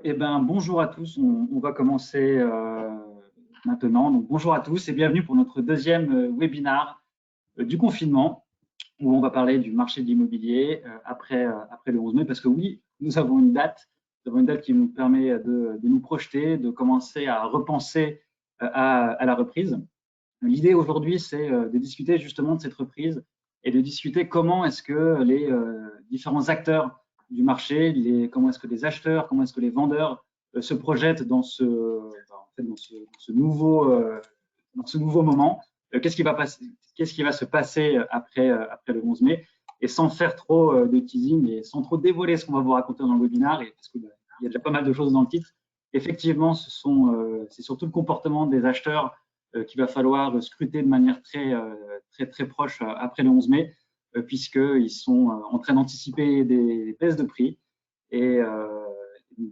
Eh ben, bonjour à tous, on va commencer maintenant. Donc, bonjour à tous et bienvenue pour notre deuxième webinaire du confinement où on va parler du marché de l'immobilier après le 11 mai parce que oui, nous avons une date qui nous permet de nous projeter, de commencer à repenser à la reprise. L'idée aujourd'hui, c'est de discuter justement de cette reprise et de discuter comment est-ce que les différents acteurs du marché, comment est-ce que les acheteurs, comment est-ce que les vendeurs se projettent dans ce nouveau moment. Qu'est-ce qui va se passer après le 11 mai? Et sans faire trop de teasing et sans trop dévoiler ce qu'on va vous raconter dans le webinaire, et parce qu'il y a déjà pas mal de choses dans le titre, effectivement, c'est surtout le comportement des acheteurs qu'il va falloir scruter de manière très proche après le 11 mai, puisqu'ils sont en train d'anticiper des baisses de prix. Et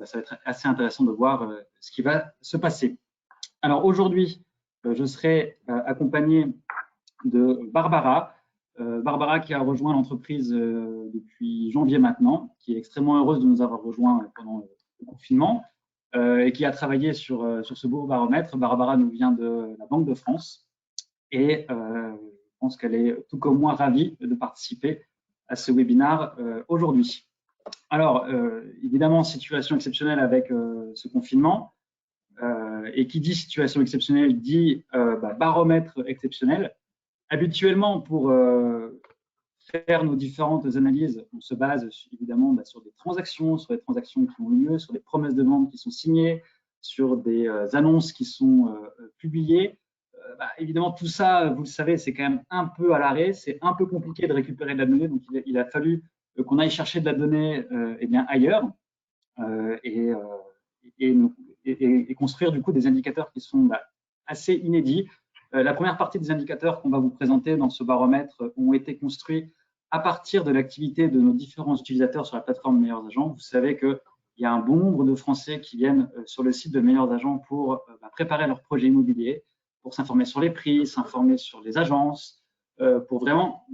ça va être assez intéressant de voir ce qui va se passer. Alors aujourd'hui, je serai accompagné de Barbara. Barbara qui a rejoint l'entreprise depuis janvier maintenant, qui est extrêmement heureuse de nous avoir rejoints pendant le confinement et qui a travaillé sur ce beau baromètre. Barbara nous vient de la Banque de France et je pense qu'elle est tout comme moi ravie de participer à ce webinaire aujourd'hui. Alors, évidemment, situation exceptionnelle avec ce confinement. Et qui dit situation exceptionnelle dit baromètre exceptionnel. Habituellement, pour faire nos différentes analyses, on se base évidemment sur des transactions, sur des transactions qui ont lieu, sur des promesses de vente qui sont signées, sur des annonces qui sont publiées. Évidemment, tout ça, vous le savez, c'est quand même un peu à l'arrêt, c'est un peu compliqué de récupérer de la donnée, donc il a fallu qu'on aille chercher de la donnée ailleurs et construire du coup des indicateurs qui sont assez inédits. La première partie des indicateurs qu'on va vous présenter dans ce baromètre ont été construits à partir de l'activité de nos différents utilisateurs sur la plateforme Meilleurs Agents. Vous savez qu'il y a un bon nombre de Français qui viennent sur le site de Meilleurs Agents pour préparer leur projet immobilier, pour s'informer sur les prix, s'informer sur les agences, pour vraiment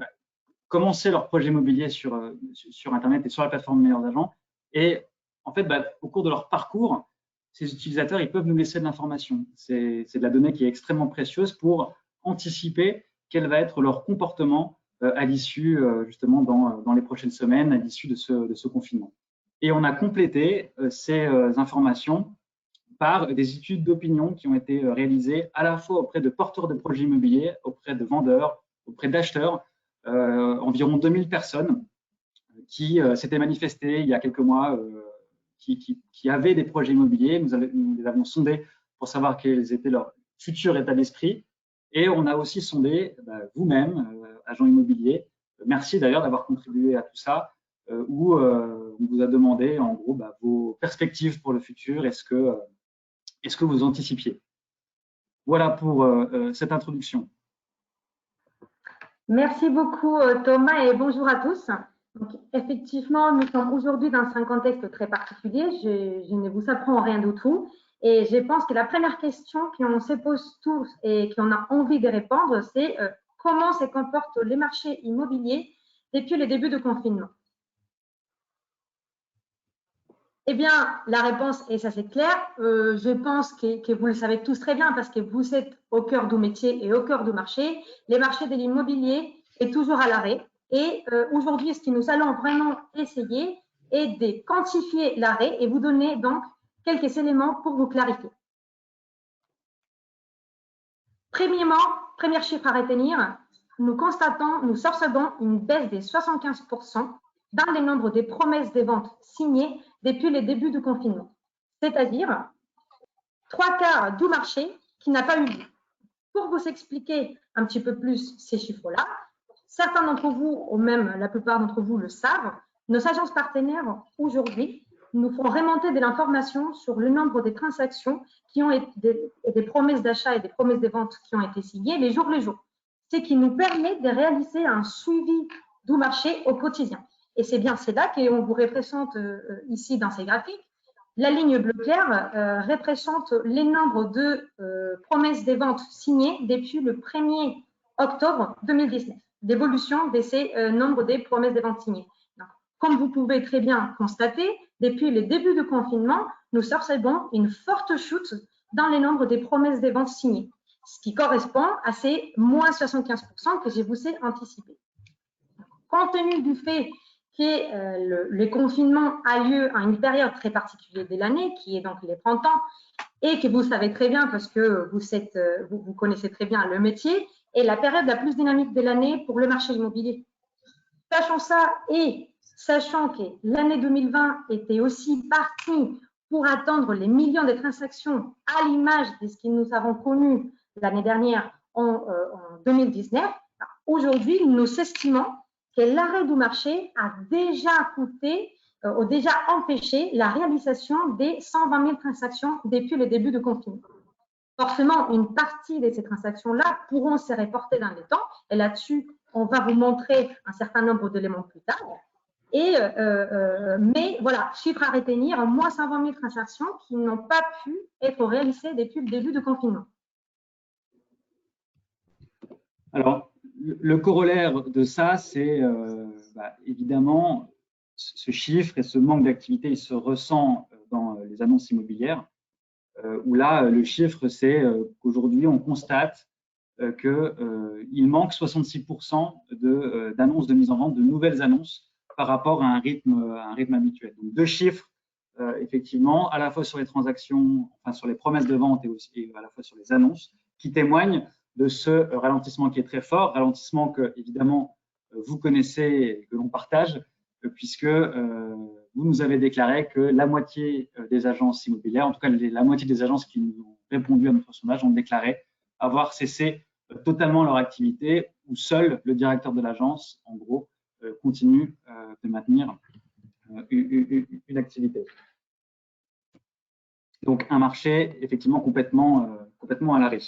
commencer leur projet immobilier sur Internet et sur la plateforme Meilleurs Agents. Et en fait, au cours de leur parcours, ces utilisateurs, ils peuvent nous laisser de l'information. C'est de la donnée qui est extrêmement précieuse pour anticiper quel va être leur comportement à l'issue, justement, dans les prochaines semaines, à l'issue de ce confinement. Et on a complété ces informations par des études d'opinion qui ont été réalisées à la fois auprès de porteurs de projets immobiliers, auprès de vendeurs, auprès d'acheteurs, environ 2000 personnes qui s'étaient manifestées il y a quelques mois, qui avaient des projets immobiliers. Nous les avions sondés pour savoir quels étaient leurs futurs états d'esprit. Et on a aussi sondé vous-même, agent immobilier. Merci d'ailleurs d'avoir contribué à tout ça, où on vous a demandé en gros vos perspectives pour le futur. Est-ce que vous anticipiez? Voilà pour cette introduction. Merci beaucoup Thomas et bonjour à tous. Donc, effectivement, nous sommes aujourd'hui dans un contexte très particulier. Je ne vous apprends rien du tout. Et je pense que la première question qu'on se pose tous et qu'on a envie de répondre, c'est comment se comportent les marchés immobiliers depuis le début du confinement? Eh bien, la réponse, et ça c'est clair, je pense que vous le savez tous très bien parce que vous êtes au cœur du métier et au cœur du marché. Les marchés de l'immobilier est toujours à l'arrêt. Et aujourd'hui, ce que nous allons vraiment essayer est de quantifier l'arrêt et vous donner donc quelques éléments pour vous clarifier. Premièrement, premier chiffre à retenir, nous observons une baisse de 75% dans le nombre de promesses de vente signées depuis le début du confinement, c'est-à-dire 3/4 du marché qui n'a pas eu lieu. Pour vous expliquer un petit peu plus ces chiffres-là, certains d'entre vous, ou même la plupart d'entre vous le savent, nos agences partenaires aujourd'hui nous font remonter de l'information sur le nombre de transactions qui ont été des promesses d'achat et des promesses de vente qui ont été signées les jours. Ce qui nous permet de réaliser un suivi du marché au quotidien. Et c'est bien cela qu'on vous représente ici dans ces graphiques. La ligne bleu clair représente les nombres de promesses de vente signées depuis le 1er octobre 2019, l'évolution de ces nombres de promesses de vente signées. Donc, comme vous pouvez très bien constater, depuis le début du confinement, nous observons une forte chute dans les nombres des promesses des ventes signées, ce qui correspond à ces moins 75% que je vous ai anticipés. Compte tenu du fait que le confinement a lieu à une période très particulière de l'année, qui est donc les printemps, et que vous savez très bien parce que vous connaissez très bien le métier, est la période la plus dynamique de l'année pour le marché immobilier. Sachant ça et sachant que l'année 2020 était aussi partie pour atteindre les millions de transactions à l'image de ce que nous avons connu l'année dernière en 2019, aujourd'hui, nous estimons que l'arrêt du marché a déjà coûté ou déjà empêché la réalisation des 120 000 transactions depuis le début du confinement. Forcément, une partie de ces transactions-là pourront se reporter dans le temps, et là-dessus, on va vous montrer un certain nombre d'éléments plus tard. Mais voilà, chiffre à retenir, moins 120 000 transactions qui n'ont pas pu être réalisées depuis le début du confinement. Alors, le corollaire de ça, c'est évidemment ce chiffre et ce manque d'activité, il se ressent dans les annonces immobilières, où là, le chiffre, c'est qu'aujourd'hui, on constate qu'il manque 66% d'annonces de mise en vente, de nouvelles annonces par rapport à un rythme habituel. Donc, deux chiffres, effectivement, à la fois sur les transactions, enfin sur les promesses de vente et à la fois sur les annonces, qui témoignent de ce ralentissement qui est très fort, ralentissement que, évidemment, vous connaissez et que l'on partage, puisque vous nous avez déclaré que la moitié des agences immobilières, en tout cas la moitié des agences qui nous ont répondu à notre sondage, ont déclaré avoir cessé totalement leur activité, où seul le directeur de l'agence, en gros, continue de maintenir une activité. Donc, un marché effectivement complètement à l'arrêt.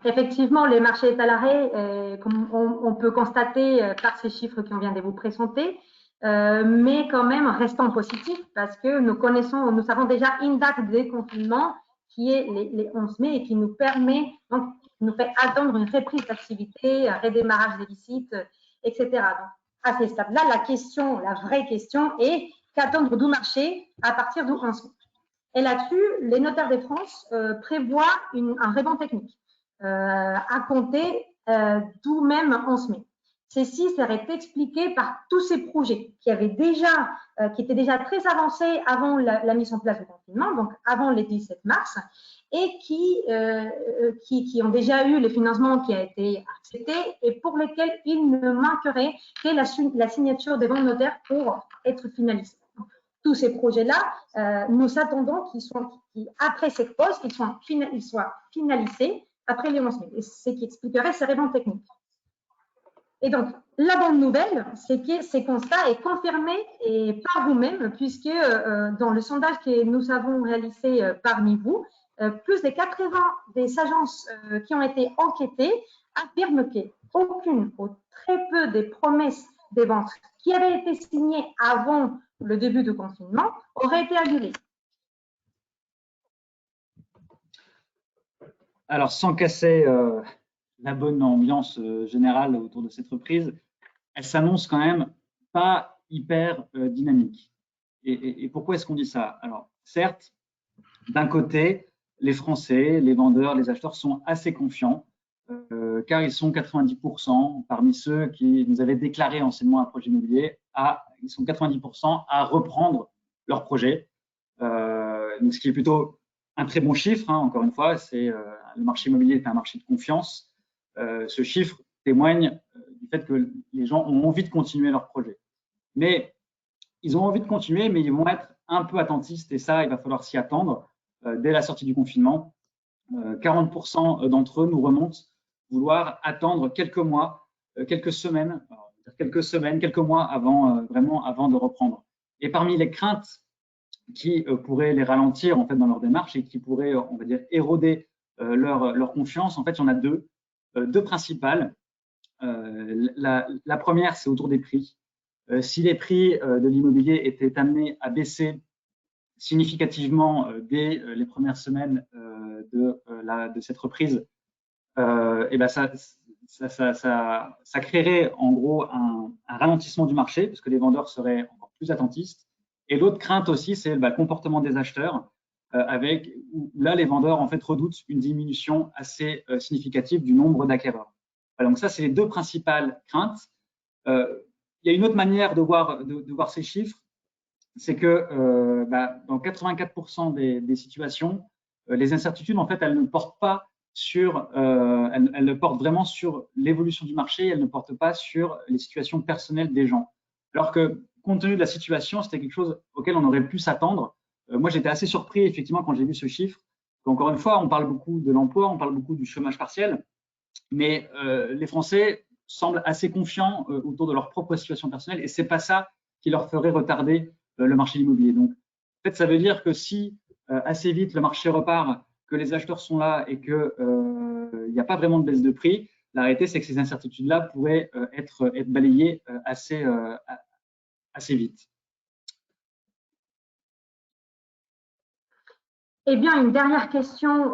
Effectivement, le marché est à l'arrêt, comme on peut constater par ces chiffres qu'on vient de vous présenter, mais quand même restons positifs parce que nous avons déjà une date de déconfinement qui est les 11 mai et qui nous permet, donc, nous fait attendre une reprise d'activité, un redémarrage des visites, etc. Donc, à ce stade-là, la vraie question est qu'attendre du marché à partir du 11 mai. Et là-dessus, les notaires de France prévoient un rebond technique. À compter d'où même 11 mai. Ceci serait expliqué par tous ces projets qui étaient déjà très avancés avant la mise en place du confinement, donc avant le 17 mars, et qui ont déjà eu le financement qui a été accepté et pour lesquels il ne manquerait que la signature des bons notaires pour être finalisés. Tous ces projets-là, nous attendons qu'après cette pause, ils soient finalisés après les 11 mai, et ce qui expliquerait ces rebonds techniques. Et donc, la bonne nouvelle, c'est que ces constats est confirmé et par vous-même, puisque dans le sondage que nous avons réalisé parmi vous, plus de 80 des agences qui ont été enquêtées affirment qu'aucune ou très peu des promesses des ventes qui avaient été signées avant le début du confinement auraient été annulées. Alors, sans casser la bonne ambiance générale autour de cette reprise, elle s'annonce quand même pas hyper dynamique. Et pourquoi est-ce qu'on dit ça? Alors, certes, d'un côté, les Français, les vendeurs, les acheteurs sont assez confiants, car ils sont 90% parmi ceux qui nous avaient déclaré anciennement un projet immobilier, ils sont 90% à reprendre leur projet. Donc, ce qui est plutôt un très bon chiffre, hein, encore une fois, le marché immobilier est un marché de confiance. Ce chiffre témoigne du fait que les gens ont envie de continuer leur projet. Mais ils ont envie de continuer, mais ils vont être un peu attentistes et ça, il va falloir s'y attendre dès la sortie du confinement. 40% d'entre eux nous remontent vouloir attendre quelques mois, quelques semaines, quelques mois avant de reprendre. Et parmi les craintes qui pourraient les ralentir en fait dans leur démarche et qui pourraient, on va dire, éroder leur confiance, en fait, il y en a deux principales. La première, c'est autour des prix. Si les prix de l'immobilier étaient amenés à baisser significativement dès les premières semaines de cette reprise, et ben ça créerait en gros un ralentissement du marché parce que les vendeurs seraient encore plus attentiste. Et l'autre crainte aussi, c'est le comportement des acheteurs, où là, les vendeurs en fait redoutent une diminution assez significative du nombre d'acquéreurs. Voilà, donc ça, c'est les deux principales craintes. Il y a une autre manière de voir ces chiffres, c'est que dans 84% des situations, les incertitudes, en fait, elles ne portent pas elles ne portent vraiment sur l'évolution du marché, elles ne portent pas sur les situations personnelles des gens. Alors que, compte tenu de la situation, c'était quelque chose auquel on aurait pu s'attendre. Moi, j'étais assez surpris, effectivement, quand j'ai vu ce chiffre. Encore une fois, on parle beaucoup de l'emploi, on parle beaucoup du chômage partiel, mais les Français semblent assez confiants autour de leur propre situation personnelle, et c'est pas ça qui leur ferait retarder le marché immobilier. Donc, en fait, ça veut dire que si assez vite le marché repart, que les acheteurs sont là et qu'il n'y a pas vraiment de baisse de prix, la réalité, c'est que ces incertitudes-là pourraient être balayées assez vite. Eh bien, une dernière question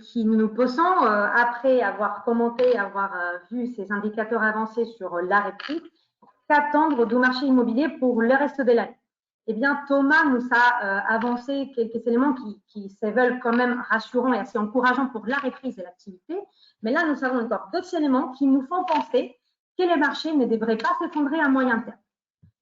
qui nous posons, après avoir commenté, avoir vu ces indicateurs avancés sur l'arrêt-prix, qu'attendre du marché immobilier pour le reste de l'année? Eh bien, Thomas nous a avancé quelques éléments qui se veulent quand même rassurants et assez encourageants pour la reprise de l'activité. Mais là, nous avons encore d'autres éléments qui nous font penser que les marchés ne devraient pas s'effondrer à moyen terme.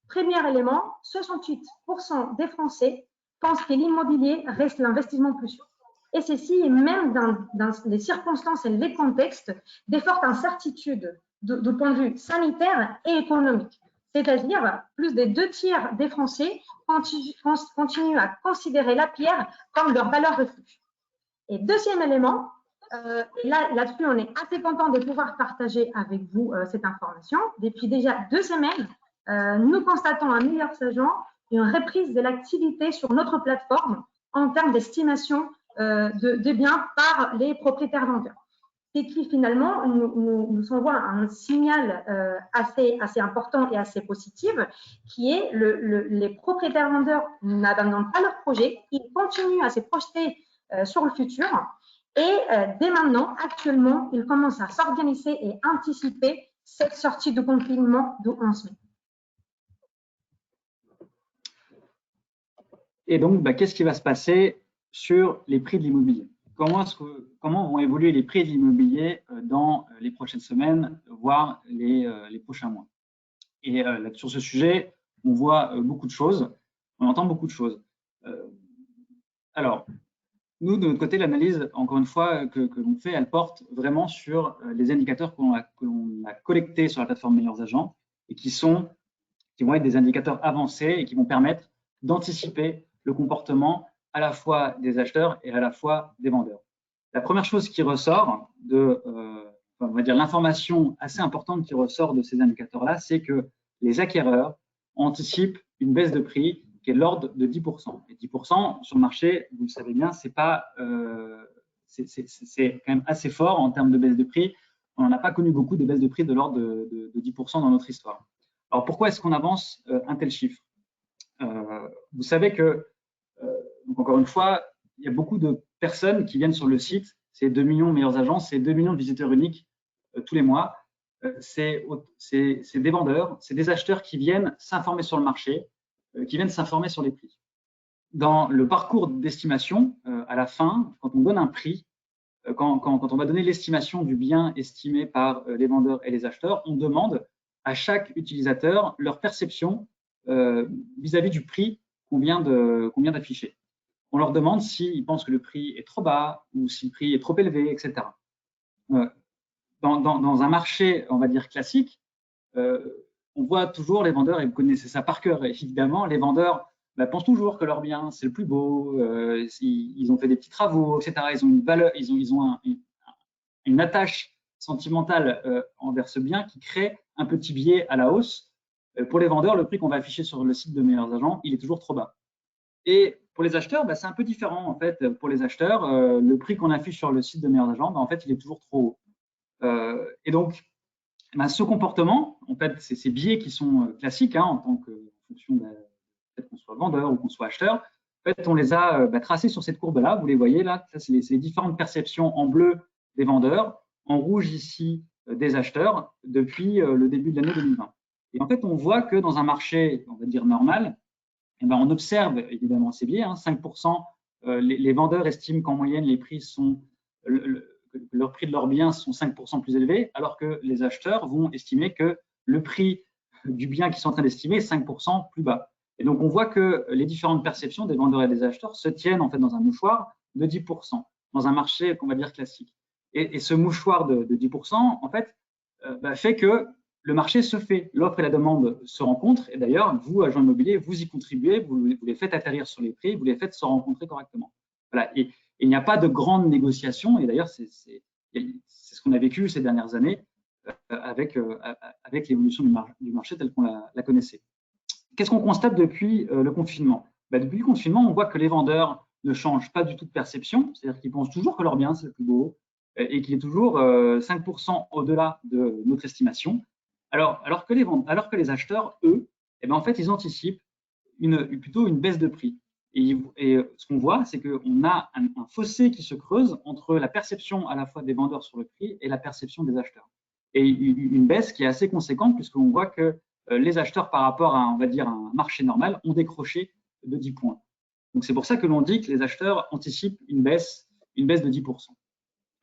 Premier élément, 68% des Français pensent que l'immobilier reste l'investissement plus sûr. Et ceci, même dans les circonstances et les contextes de fortes incertitudes du point de vue sanitaire et économique. C'est-à-dire, plus des 2/3 des Français continuent à considérer la pierre comme leur valeur refuge. Et deuxième élément, là-dessus, on est assez content de pouvoir partager avec vous cette information. Depuis déjà 2 semaines, nous constatons un meilleur sagent, une reprise de l'activité sur notre plateforme en termes d'estimation de biens par les propriétaires vendeurs. C'est qui finalement nous envoie un signal assez important et assez positif, qui est les propriétaires vendeurs n'abandonnent pas leur projet, ils continuent à se projeter sur le futur et dès maintenant, actuellement, ils commencent à s'organiser et anticiper cette sortie de confinement du 11 mai. Et donc, qu'est-ce qui va se passer sur les prix de l'immobilier? Comment vont évoluer les prix de l'immobilier dans les prochaines semaines, voire les prochains mois? Et sur ce sujet, on voit beaucoup de choses, on entend beaucoup de choses. Alors, nous, de notre côté, l'analyse, encore une fois, que l'on fait, elle porte vraiment sur les indicateurs que l'on a collectés sur la plateforme Meilleurs Agents et qui vont être des indicateurs avancés et qui vont permettre d'anticiper le comportement à la fois des acheteurs et à la fois des vendeurs. La première chose qui ressort on va dire l'information assez importante qui ressort de ces indicateurs-là, c'est que les acquéreurs anticipent une baisse de prix qui est de l'ordre de 10%. Et 10% sur le marché, vous le savez bien, c'est quand même assez fort en termes de baisse de prix. On n'a pas connu beaucoup de baisses de prix de l'ordre de 10% dans notre histoire. Alors pourquoi est-ce qu'on avance un tel chiffre? Vous savez que, donc encore une fois, il y a beaucoup de personnes qui viennent sur le site. C'est 2 millions de meilleurs agents, c'est 2 millions de visiteurs uniques tous les mois. C'est des vendeurs, c'est des acheteurs qui viennent s'informer sur le marché, qui viennent s'informer sur les prix. Dans le parcours d'estimation, à la fin, quand on donne un prix, quand on va donner l'estimation du bien estimé par les vendeurs et les acheteurs, on demande à chaque utilisateur leur perception vis-à-vis du prix qu'on vient d'afficher. On leur demande s'ils pensent que le prix est trop bas ou si le prix est trop élevé, etc. Dans un marché, on va dire, classique, on voit toujours les vendeurs, et vous connaissez ça par cœur, évidemment, les vendeurs pensent toujours que leur bien, c'est le plus beau, ils ont fait des petits travaux, etc. Ils ont une valeur, ils ont une attache sentimentale envers ce bien qui crée un petit biais à la hausse. Pour les vendeurs, le prix qu'on va afficher sur le site de Meilleurs Agents, il est toujours trop bas. Et pour les acheteurs, c'est un peu différent. En fait, pour les acheteurs, le prix qu'on affiche sur le site de Meilleurs Agents, en fait, il est toujours trop haut. Et donc, ce comportement, en fait, c'est ces biais qui sont classiques en tant que, en fonction peut-être qu'on soit vendeur ou qu'on soit acheteur. En fait, on les a tracés sur cette courbe-là. Vous les voyez là. Ça, c'est les différentes perceptions en bleu des vendeurs, en rouge ici des acheteurs depuis le début de l'année 2020. Et en fait, on voit que dans un marché, on va dire normal, eh ben, on observe évidemment ces biais, 5%, les vendeurs estiment qu'en moyenne, les prix sont, leur prix de leurs biens sont 5% plus élevés, alors que les acheteurs vont estimer que le prix du bien qu'ils sont en train d'estimer est 5% plus bas. Et donc, on voit que les différentes perceptions des vendeurs et des acheteurs se tiennent en fait dans un mouchoir de 10%, dans un marché qu'on va dire classique. Et ce mouchoir de 10%, en fait, fait que le marché se fait, l'offre et la demande se rencontrent. Et d'ailleurs, vous, agent immobilier, vous y contribuez, vous les faites atterrir sur les prix, vous les faites se rencontrer correctement. Voilà. Et il n'y a pas de grande négociation. Et d'ailleurs, c'est ce qu'on a vécu ces dernières années avec l'évolution du marché tel qu'on la connaissait. Qu'est-ce qu'on constate depuis le confinement? Depuis le confinement, on voit que les vendeurs ne changent pas du tout de perception, c'est-à-dire qu'ils pensent toujours que leur bien, c'est le plus beau et qu'il est toujours 5% au-delà de notre estimation. Alors que les acheteurs, eux, en fait, ils anticipent plutôt une baisse de prix. Et ce qu'on voit, c'est qu'on a un fossé qui se creuse entre la perception à la fois des vendeurs sur le prix et la perception des acheteurs. Et une baisse qui est assez conséquente puisqu'on voit que les acheteurs par rapport à, on va dire, un marché normal ont décroché de 10 points. Donc c'est pour ça que l'on dit que les acheteurs anticipent une baisse de 10%.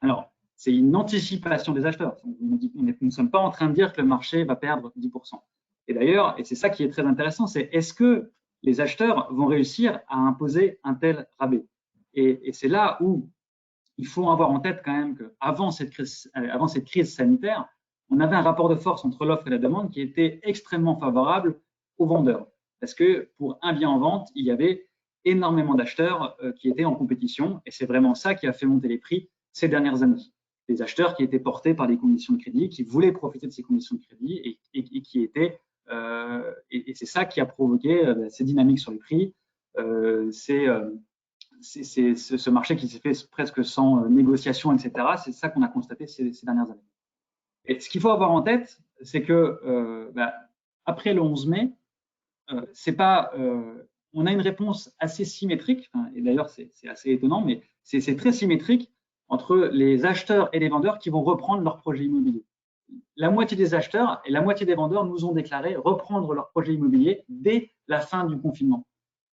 Alors, c'est une anticipation des acheteurs. Nous ne sommes pas en train de dire que le marché va perdre 10%. Et d'ailleurs, et c'est ça qui est très intéressant, c'est est-ce que les acheteurs vont réussir à imposer un tel rabais? Et c'est là où il faut avoir en tête quand même qu'avant cette crise sanitaire, on avait un rapport de force entre l'offre et la demande qui était extrêmement favorable aux vendeurs. Parce que pour un bien en vente, il y avait énormément d'acheteurs qui étaient en compétition. Et c'est vraiment ça qui a fait monter les prix ces dernières années. Des acheteurs qui étaient portés par des conditions de crédit, qui voulaient profiter de ces conditions de crédit et qui étaient… et c'est ça qui a provoqué ces dynamiques sur les prix, c'est ce marché qui s'est fait presque sans négociation, etc. C'est ça qu'on a constaté ces dernières années. Et ce qu'il faut avoir en tête, c'est que après le 11 mai, c'est pas, on a une réponse assez symétrique, et d'ailleurs c'est assez étonnant, mais c'est très symétrique entre les acheteurs et les vendeurs qui vont reprendre leur projet immobilier. La moitié des acheteurs et la moitié des vendeurs nous ont déclaré reprendre leur projet immobilier dès la fin du confinement.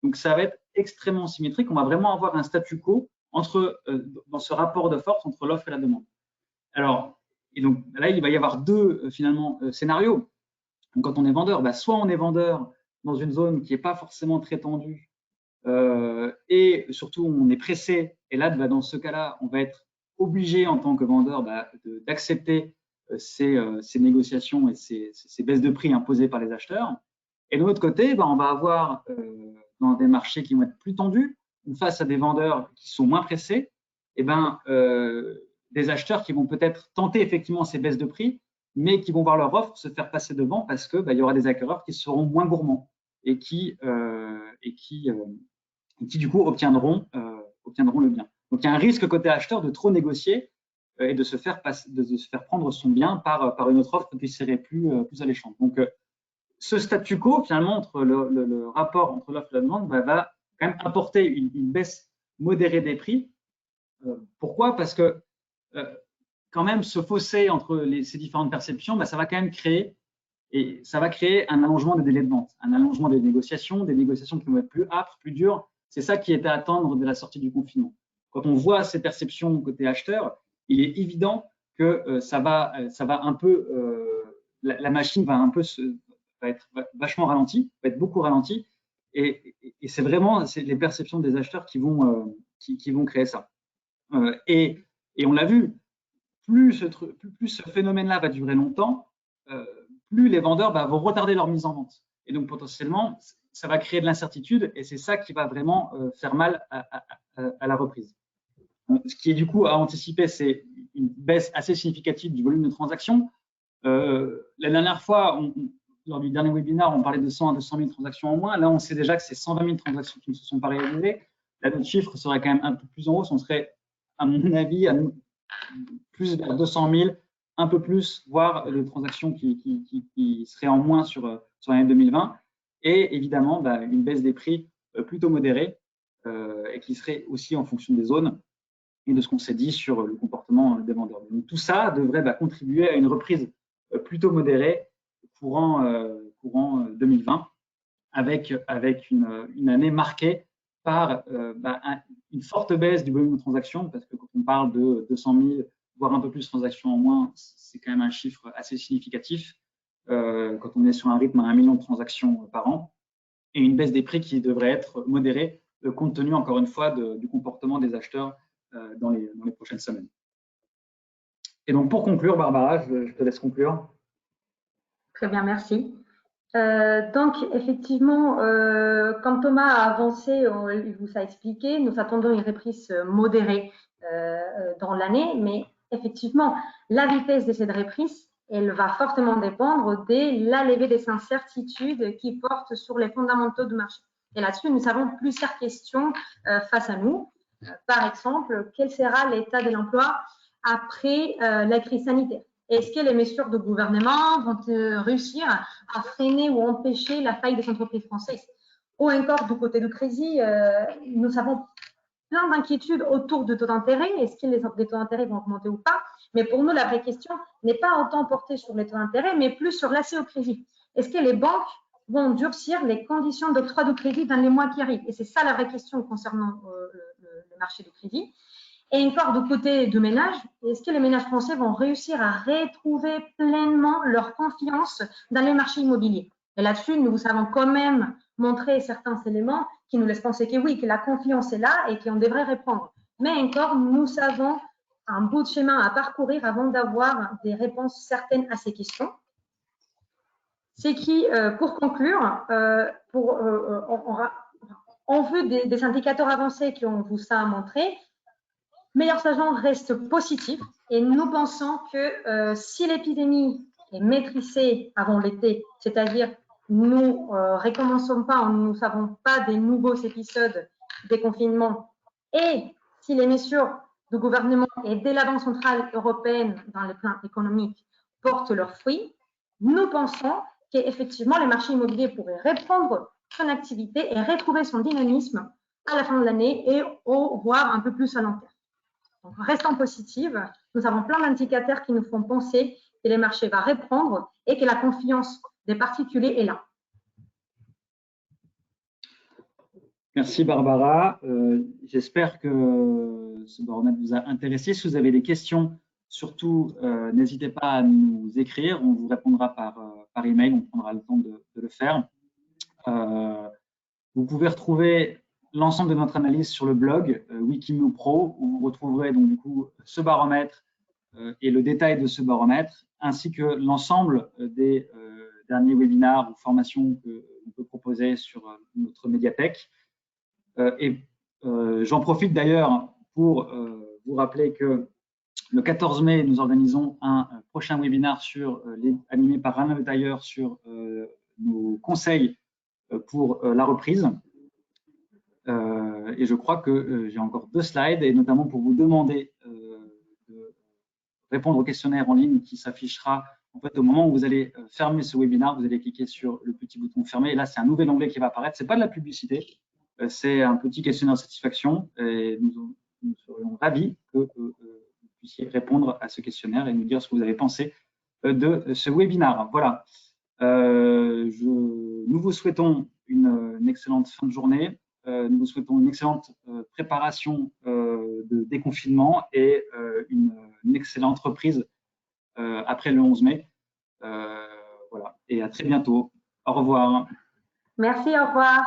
Donc, ça va être extrêmement symétrique. On va vraiment avoir un statu quo dans ce rapport de force entre l'offre et la demande. Alors, et donc là, il va y avoir deux finalement scénarios. Donc, quand on est vendeur, soit on est vendeur dans une zone qui n'est pas forcément très tendue et surtout on est pressé. Et là, dans ce cas-là, on va être obligé en tant que vendeur d'accepter ces négociations et ces baisses de prix imposées par les acheteurs. Et de l'autre côté, on va avoir dans des marchés qui vont être plus tendus, ou face à des vendeurs qui sont moins pressés, des acheteurs qui vont peut-être tenter effectivement ces baisses de prix, mais qui vont voir leur offre se faire passer devant parce que il y aura des acquéreurs qui seront moins gourmands et qui du coup obtiendront le bien. Donc il y a un risque côté acheteur de trop négocier et de se faire prendre son bien par une autre offre qui serait plus alléchante. Donc ce statu quo, finalement, entre le rapport entre l'offre et la demande, va quand même apporter une baisse modérée des prix. Pourquoi? Parce que quand même, ce fossé entre ces différentes perceptions, ça va quand même créer un allongement des délais de vente, un allongement des négociations qui vont être plus âpres, plus dures. C'est ça qui était à attendre de la sortie du confinement. Quand on voit ces perceptions côté acheteur, il est évident que ça va un peu, la machine va un peu va être vachement ralenti, va être beaucoup ralenti, et c'est vraiment les perceptions des acheteurs qui vont créer ça. Et on l'a vu, plus ce phénomène-là va durer longtemps, plus les vendeurs vont retarder leur mise en vente. Et donc potentiellement, ça va créer de l'incertitude, et c'est ça qui va vraiment faire mal à la reprise. Ce qui est du coup à anticiper, c'est une baisse assez significative du volume de transactions. La dernière fois, lors du dernier webinaire, on parlait de 100 à 200 000 transactions en moins. Là, on sait déjà que c'est 120 000 transactions qui ne se sont pas réalisées. Là, notre chiffre serait quand même un peu plus en hausse. On serait, à mon avis, plus vers 200 000, un peu plus, voire de transactions qui seraient en moins sur l'année 2020. Et évidemment, une baisse des prix plutôt modérée et qui serait aussi en fonction des zones et de ce qu'on s'est dit sur le comportement des vendeurs. Donc, tout ça devrait contribuer à une reprise plutôt modérée courant courant 2020, avec une année marquée par une forte baisse du volume de transactions, parce que quand on parle de 200 000, voire un peu plus de transactions en moins, c'est quand même un chiffre assez significatif quand on est sur un rythme à 1 million de transactions par an, et une baisse des prix qui devrait être modérée compte tenu, encore une fois, du comportement des acheteurs dans les prochaines semaines. Et donc, pour conclure, Barbara, je te laisse conclure. Très bien, merci. Donc, effectivement, comme Thomas a avancé, il vous a expliqué, nous attendons une reprise modérée dans l'année, mais effectivement, la vitesse de cette reprise, elle va fortement dépendre de la levée des incertitudes qui portent sur les fondamentaux du marché. Et là-dessus, nous avons plusieurs questions face à nous. Par exemple, quel sera l'état de l'emploi après la crise sanitaire? Est-ce que les mesures de gouvernement vont réussir à freiner ou empêcher la faillite des entreprises françaises? Ou encore, du côté du crédit, nous avons plein d'inquiétudes autour du taux d'intérêt. Est-ce que les taux d'intérêt vont augmenter ou pas? Mais pour nous, la vraie question n'est pas autant portée sur les taux d'intérêt, mais plus sur l'accès au crédit. Est-ce que les banques vont durcir les conditions d'octroi de crédit dans les mois qui arrivent? Et c'est ça la vraie question concernant le marché du crédit. Et encore du côté du ménage, est-ce que les ménages français vont réussir à retrouver pleinement leur confiance dans les marchés immobiliers? Et là-dessus, nous vous avons quand même montré certains éléments qui nous laissent penser que oui, que la confiance est là et qu'on devrait répondre. Mais encore, nous avons un bout de chemin à parcourir avant d'avoir des réponses certaines à ces questions. C'est qui, pour conclure, on veut des indicateurs avancés qu'on vous a montrés. Meilleurs agents restent positifs et nous pensons que si l'épidémie est maîtrisée avant l'été, c'est-à-dire nous ne recommençons pas, nous n'avons pas des nouveaux épisodes de confinement, et si les mesures du gouvernement et de la Banque centrale européenne dans le plan économique portent leurs fruits, nous pensons qu'effectivement les marchés immobiliers pourraient reprendre son activité et retrouver son dynamisme à la fin de l'année et voire un peu plus à long terme. Donc, restons positives, nous avons plein d'indicateurs qui nous font penser que les marchés vont reprendre et que la confiance des particuliers est là. Merci Barbara. J'espère que ce baromètre vous a intéressé. Si vous avez des questions, surtout, n'hésitez pas à nous écrire. On vous répondra par email. On prendra le temps de le faire. Vous pouvez retrouver l'ensemble de notre analyse sur le blog Wikimeo Pro, où vous retrouverez donc du coup ce baromètre et le détail de ce baromètre, ainsi que l'ensemble des derniers webinaires ou formations que l'on peut proposer sur notre médiathèque. J'en profite d'ailleurs pour vous rappeler que le 14 mai, nous organisons un prochain webinaire animé par Alain Le Tailleur sur nos conseils pour la reprise. Et je crois que j'ai encore 2 slides, et notamment pour vous demander de répondre au questionnaire en ligne qui s'affichera en fait au moment où vous allez fermer ce webinaire. Vous allez cliquer sur le petit bouton fermer, et là c'est un nouvel onglet qui va apparaître. C'est pas de la publicité, c'est un petit questionnaire de satisfaction, et nous serions ravis que vous puissiez répondre à ce questionnaire et nous dire ce que vous avez pensé de ce webinaire. Voilà. Nous vous souhaitons une excellente fin de journée. Nous vous souhaitons une excellente préparation de déconfinement et une excellente reprise après le 11 mai. Voilà. Et à très bientôt. Au revoir. Merci, au revoir.